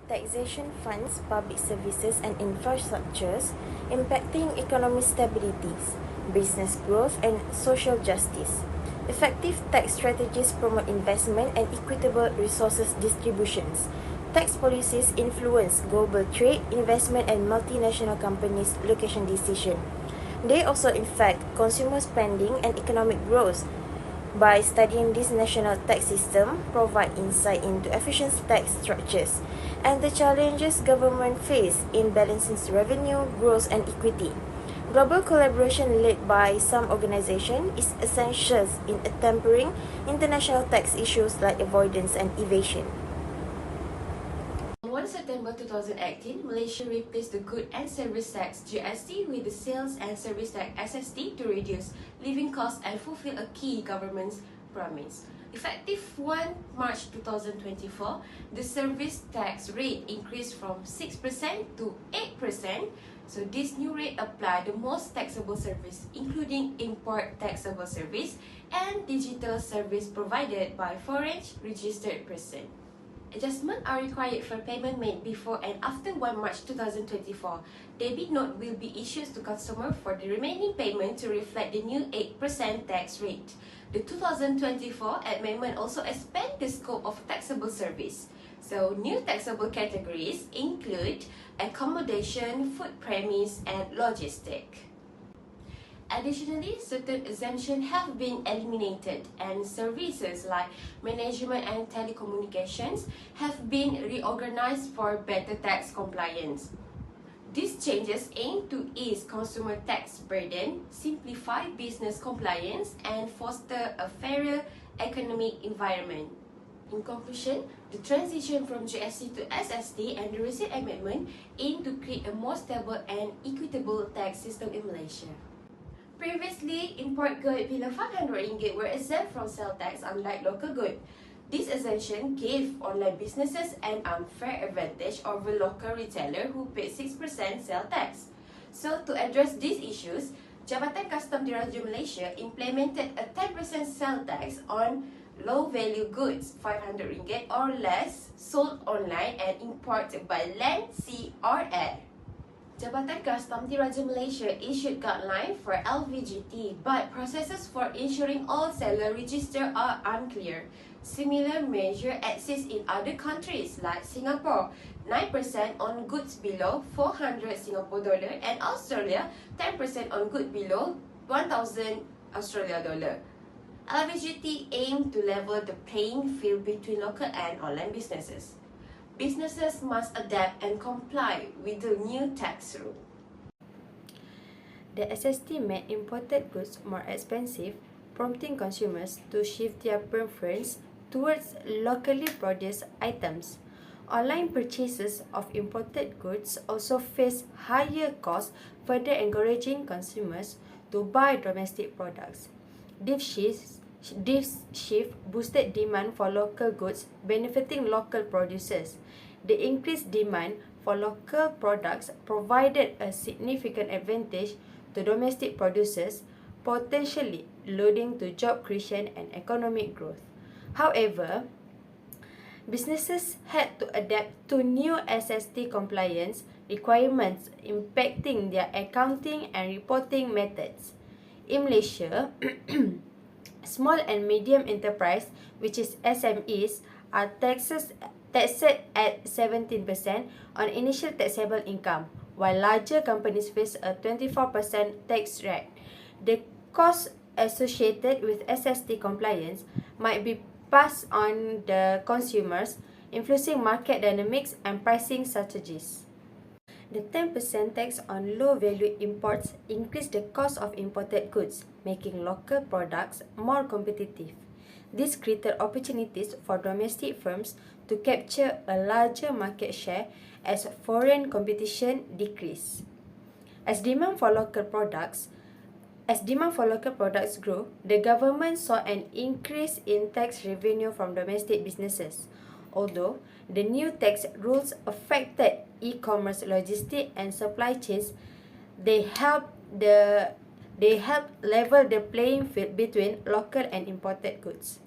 Taxation funds public services and infrastructures, impacting economic stability, business growth, and social justice. Effective tax strategies promote investment and equitable resources distributions. Tax policies influence global trade, investment, and multinational companies' location decisions. They also affect consumer spending and economic growth. By studying this national tax system, provide insight into efficient tax structures and the challenges government face in balancing revenue, growth, and equity. Global collaboration led by some organizations is essential in tempering international tax issues like avoidance and evasion. On 1 September 2018, Malaysia replaced the Good and Service Tax (GST) with the Sales and Service Tax (SST) to reduce living costs and fulfill a key government's promise. Effective 1 March 2024, the service tax rate increased from 6% to 8%. So this new rate applies the most taxable service, including import taxable service and digital service provided by foreign registered person. Adjustments are required for payment made before and after 1 March 2024. Debit note will be issued to customer for the remaining payment to reflect the new 8% tax rate. The 2024 amendment also expand the scope of taxable service. So, new taxable categories include accommodation, food premise, and logistic. Additionally, certain exemptions have been eliminated and services like management and telecommunications have been reorganized for better tax compliance. These changes aim to ease consumer tax burden, simplify business compliance, and foster a fairer economic environment. In conclusion, the transition from GST to SST and the recent amendment aim to create a more stable and equitable tax system in Malaysia. Previously, import goods below RM500 were exempt from sales tax unlike local goods. This exemption gave online businesses an unfair advantage over local retailers who paid 6% sales tax. So, to address these issues, Jabatan Custom Diraja Malaysia implemented a 10% sales tax on low-value goods, RM500 or less, sold online and imported by land, sea, or air. Jabatan Custom Diraja Malaysia issued guidelines for LVGT, but processes for ensuring all sellers register are unclear. Similar measure exists in other countries like Singapore, 9% on goods below 400 Singapore dollar, and Australia, 10% on goods below 1,000 Australia dollar. LVGT aimed to level the playing field between local and online businesses. Businesses must adapt and comply with the new tax rule. The SST made imported goods more expensive, prompting consumers to shift their preference towards locally produced items. Online purchases of imported goods also face higher costs, further encouraging consumers to buy domestic products. This shift boosted demand for local goods, benefiting local producers. The increased demand for local products provided a significant advantage to domestic producers, potentially leading to job creation and economic growth. However, businesses had to adapt to new SST compliance requirements impacting their accounting and reporting methods. In Malaysia, small and medium enterprise, which is SMEs, are taxed at 17% on initial taxable income, while larger companies face a 24% tax rate. The costs associated with SST compliance might be passed on the consumers, influencing market dynamics and pricing strategies. The 10% tax on low-value imports increased the cost of imported goods, making local products more competitive. This created opportunities for domestic firms to capture a larger market share as foreign competition decreased. As demand for local products grew, the government saw an increase in tax revenue from domestic businesses. Although the new tax rules affected e-commerce, logistics, and supply chains, they helped level the playing field between local and imported goods.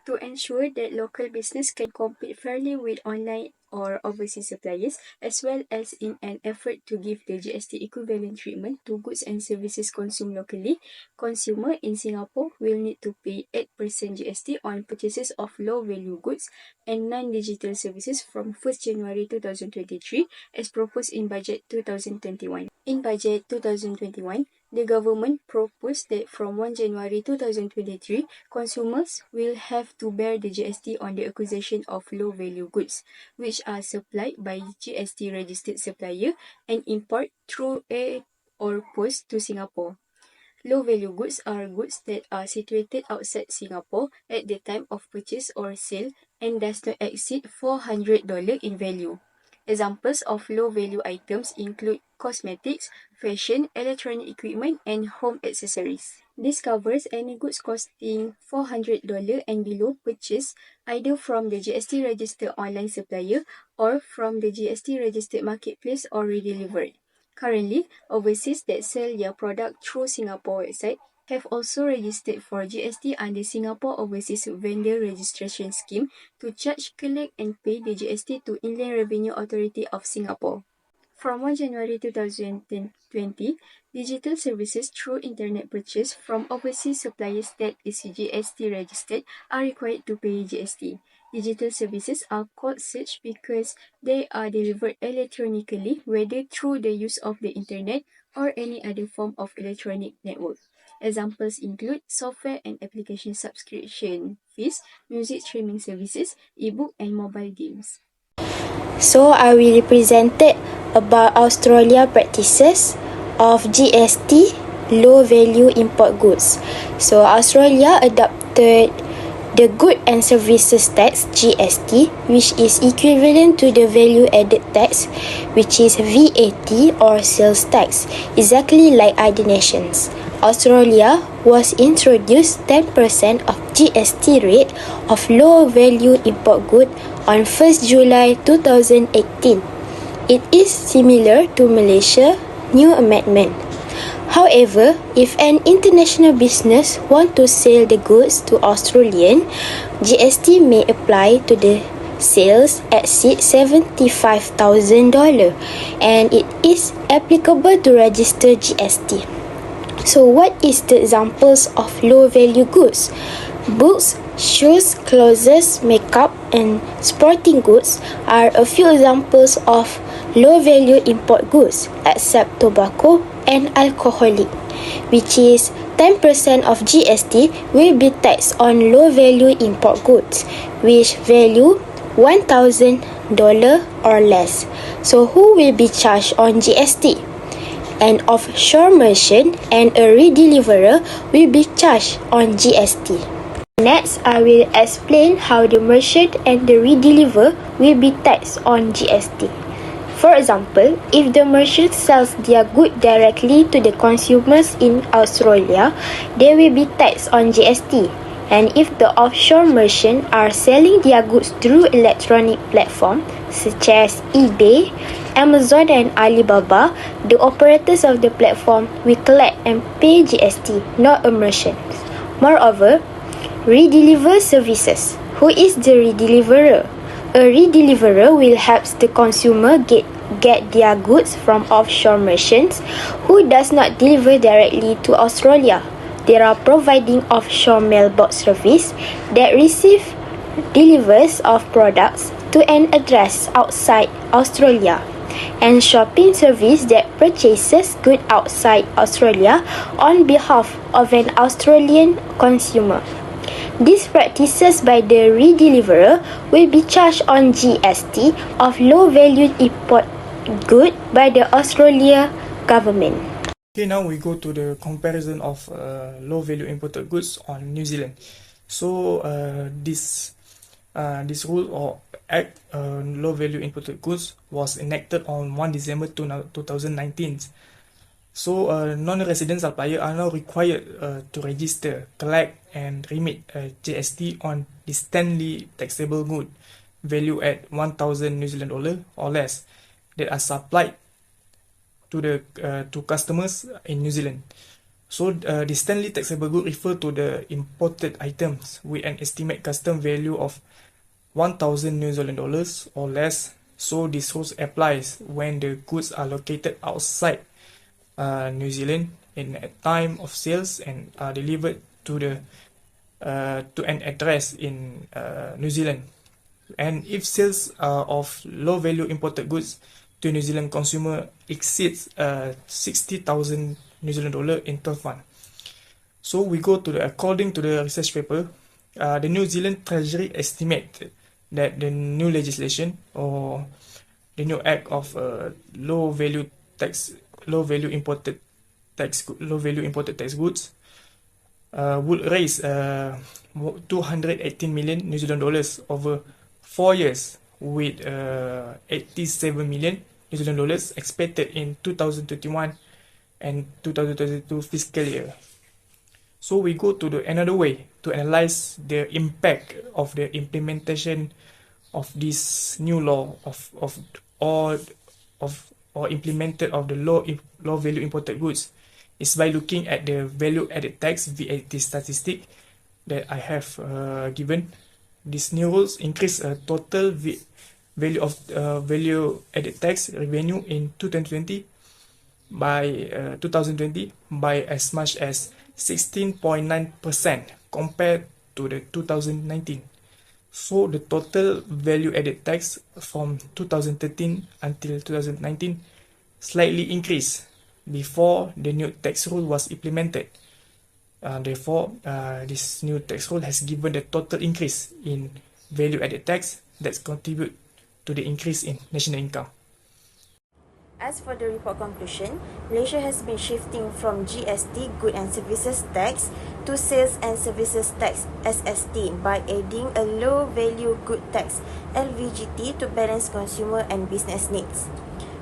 To ensure that local business can compete fairly with online or overseas suppliers, as well as in an effort to give the GST equivalent treatment to goods and services consumed locally, consumer in Singapore will need to pay 8% GST on purchases of low-value goods and non-digital services from 1st January 2023 as proposed in Budget 2021. In Budget 2021, the government proposed that from 1 January 2023, consumers will have to bear the GST on the acquisition of low-value goods, which are supplied by GST-registered supplier and import through air or post to Singapore. Low-value goods are goods that are situated outside Singapore at the time of purchase or sale and does not exceed $400 in value. Examples of low-value items include cosmetics, fashion, electronic equipment, and home accessories. This covers any goods costing $400 and below purchased either from the GST-registered online supplier or from the GST-registered marketplace or redelivered. Currently, overseas that sell their product through Singapore website have also registered for GST under Singapore Overseas Vendor Registration Scheme to charge, collect and pay the GST to Inland Revenue Authority of Singapore. From 1 January 2020, digital services through internet purchase from overseas suppliers that is GST registered are required to pay GST. Digital services are called such because they are delivered electronically, whether through the use of the internet or any other form of electronic network. Examples include software and application subscription fees, music streaming services, ebook and mobile games. So I will present about Australia practices of GST low value import goods. So Australia adopted the Good and Services Tax GST, which is equivalent to the value added tax, which is VAT or sales tax, exactly like other nations. Australia was introduced 10% of GST rate of low value import good on 1st July 2018. It is similar to Malaysia new amendment. However, if an international business want to sell the goods to Australian, GST may apply to the sales exceed $75,000 and it is applicable to register GST. So what is the examples of low value goods? Books, shoes, clothes, makeup and sporting goods are a few examples of low value import goods except tobacco and alcoholic, which is 10% of GST will be taxed on low value import goods which value $1,000 or less. So who will be charged on GST? An offshore merchant and a redeliverer will be charged on GST. Next, I will explain how the merchant and the redeliverer will be taxed on GST. For example, if the merchant sells their good directly to the consumers in Australia, they will be taxed on GST. And if the offshore merchant are selling their goods through electronic platforms such as eBay, Amazon and Alibaba, the operators of the platform will collect and pay GST, not a merchant. Moreover, redeliver services. Who is the redeliverer? A redeliverer will help the consumer get their goods from offshore merchants who does not deliver directly to Australia. They are providing offshore mailbox service that delivers of products to an address outside Australia, and shopping service that purchases goods outside Australia on behalf of an Australian consumer. These practices by the redeliverer will be charged on GST of low-value import good by the Australia government. Okay, now we go to the comparison of low-value imported goods on New Zealand. So this rule or Act low-value imported goods was enacted on 1 December 2019. So non-resident suppliers are now required to register, collect and remit GST on distantly taxable good valued at 1,000 New Zealand dollar or less that are supplied to customers in New Zealand. So distantly taxable good refer to the imported items with an estimate custom value of 1,000 New Zealand dollars or less. So this rules applies when the goods are located outside New Zealand in a time of sales and are delivered to the to an address in New Zealand. And if sales of low value imported goods to New Zealand consumer exceeds 60,000 New Zealand dollar in 12 months. So we go to according to the research paper, the New Zealand Treasury estimate that the new legislation or the new act of low value imported tax goods would raise 218 million New Zealand dollars over 4 years, with 87 million New Zealand dollars expected in 2021 and 2022 fiscal year. So we go to another way to analyze the impact of the implementation of this new law or implemented of the low value imported goods is by looking at the value added tax VAT statistic that I have given. These new rules increase total value of value added tax revenue in 2020 by as much as 16.9% compared to the 2019. So the total value added tax from 2013 until 2019 slightly increased before the new tax rule was implemented. Therefore, this new tax rule has given the total increase in value added tax that's contribute to the increase in national income. As for the report conclusion, Malaysia has been shifting from GST, Good and Services Tax, to Sales and Services Tax, SST, by adding a low value good tax, LVGT, to balance consumer and business needs.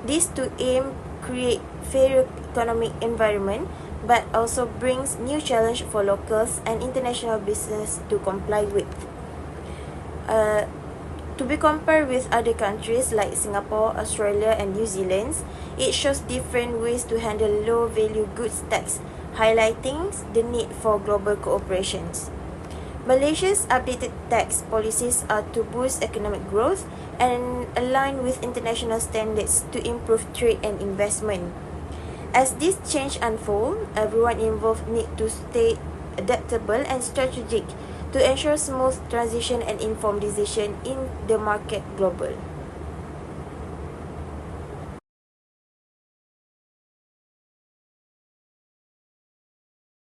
This to aim create fairer economic environment, but also brings new challenge for locals and international business to comply with. To be compared with other countries like Singapore, Australia and New Zealand, it shows different ways to handle low value goods tax, highlighting the need for global cooperation. Malaysia's updated tax policies are to boost economic growth and align with international standards to improve trade and investment. As this change unfolds, everyone involved need to stay adaptable and strategic to ensure smooth transition and informed decision in the market global.